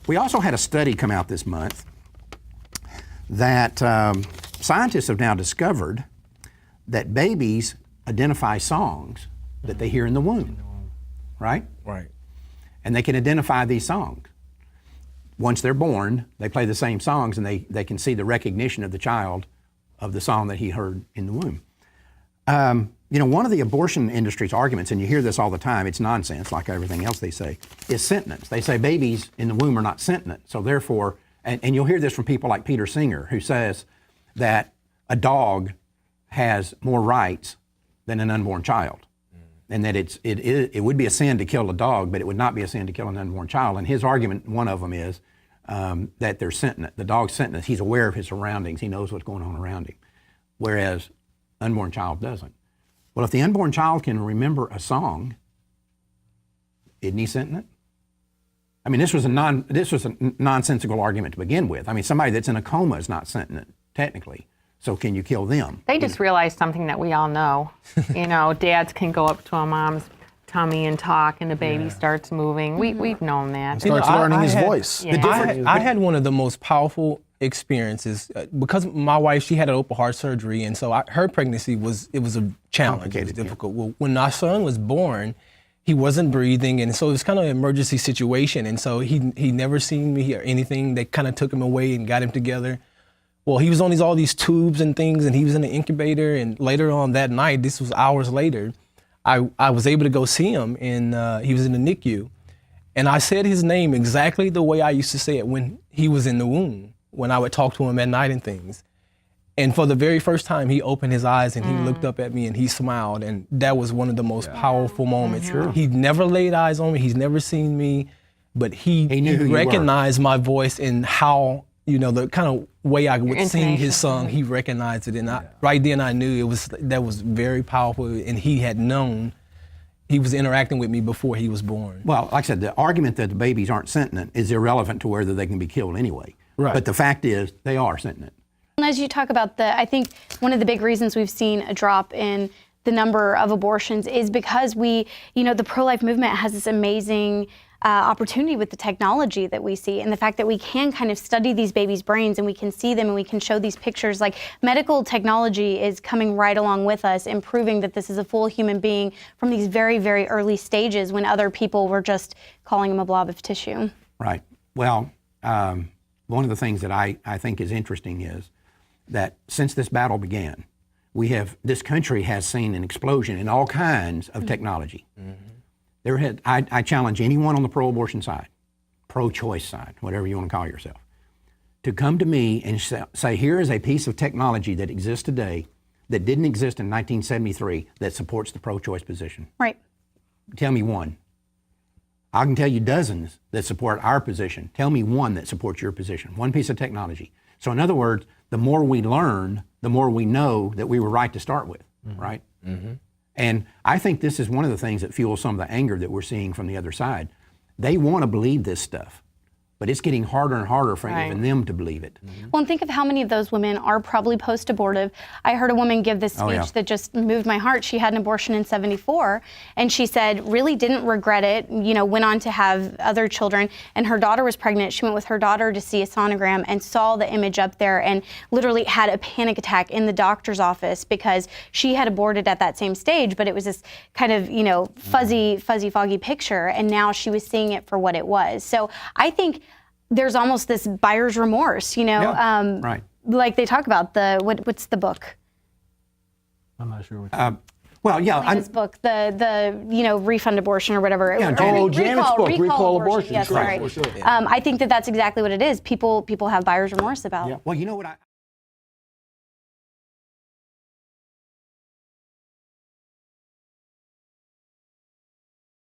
We also had a study come out this month that scientists have now discovered that babies identify songs that they hear in the womb, right? Right. And they can identify these songs. Once they're born, they play the same songs and they can see the recognition of the child of the song that he heard in the womb. You know, one of the abortion industry's arguments, and you hear this all the time, it's nonsense like everything else they say, is sentience. They say babies in the womb are not sentient. So therefore, and you'll hear this from people like Peter Singer, who says that a dog has more rights than an unborn child. And that it would be a sin to kill a dog, but it would not be a sin to kill an unborn child. And his argument, one of them is that they're sentient. The dog's sentient. He's aware of his surroundings. He knows what's going on around him, whereas unborn child doesn't. Well, if the unborn child can remember a song, isn't he sentient? I mean, this was a nonsensical argument to begin with. I mean, somebody that's in a coma is not sentient, technically. So can you kill them? They just realized something that we all know. You know, dads can go up to a mom's tummy and talk, and the baby starts moving. We've known that. Starts learning his voice. Yeah. I had one of the most powerful experiences because my wife, she had an open heart surgery, and so her pregnancy was a challenge. It was difficult. Well, when our son was born, he wasn't breathing, and so it was kind of an emergency situation, and so he never seen me or anything. They kind of took him away and got him together. Well, he was on all these tubes and things, and he was in the incubator, and later on that night, this was hours later, I was able to go see him, and he was in the NICU. And I said his name exactly the way I used to say it when he was in the womb, when I would talk to him at night and things. And for the very first time, he opened his eyes and he looked up at me and he smiled, and that was one of the most powerful moments. He'd never laid eyes on me, he's never seen me, but he recognized my voice and how, you know, the kind of way I would sing his song, he recognized it. And right then I knew that was very powerful, and he had known. He was interacting with me before he was born. Well, like I said, the argument that the babies aren't sentient is irrelevant to whether they can be killed anyway. Right. But the fact is, they are sentient. As you talk about I think one of the big reasons we've seen a drop in the number of abortions is because the pro-life movement has this amazing opportunity with the technology that we see, and the fact that we can kind of study these babies' brains and we can see them and we can show these pictures. Like, medical technology is coming right along with us and proving that this is a full human being from these very, very early stages when other people were just calling him a blob of tissue. Right. Well, one of the things that I think is interesting is that since this battle began, this country has seen an explosion in all kinds of technology. I challenge anyone on the pro-abortion side, pro-choice side, whatever you want to call yourself, to come to me and say, here is a piece of technology that exists today that didn't exist in 1973 that supports the pro-choice position. Right. Tell me one. I can tell you dozens that support our position. Tell me one that supports your position. One piece of technology. So in other words, the more we learn, the more we know that we were right to start with, right? And I think this is one of the things that fuels some of the anger that we're seeing from the other side. They want to believe this stuff, but it's getting harder and harder for even them to believe it. Well, and think of how many of those women are probably post-abortive. I heard a woman give this speech that just moved my heart. She had an abortion in '74, and she said really didn't regret it, went on to have other children, and her daughter was pregnant. She went with her daughter to see a sonogram and saw the image up there and literally had a panic attack in the doctor's office because she had aborted at that same stage, but it was this kind of, fuzzy, foggy picture, and now she was seeing it for what it was. So I think there's almost this buyer's remorse, right. Like they talk about what's the book? I'm not sure. Well, yeah. This book, the refund abortion or whatever. Yeah, Janet's book, Recall Abortion. Yes, right. sorry. I think that's exactly what it is. People have buyer's remorse about. Well, you know what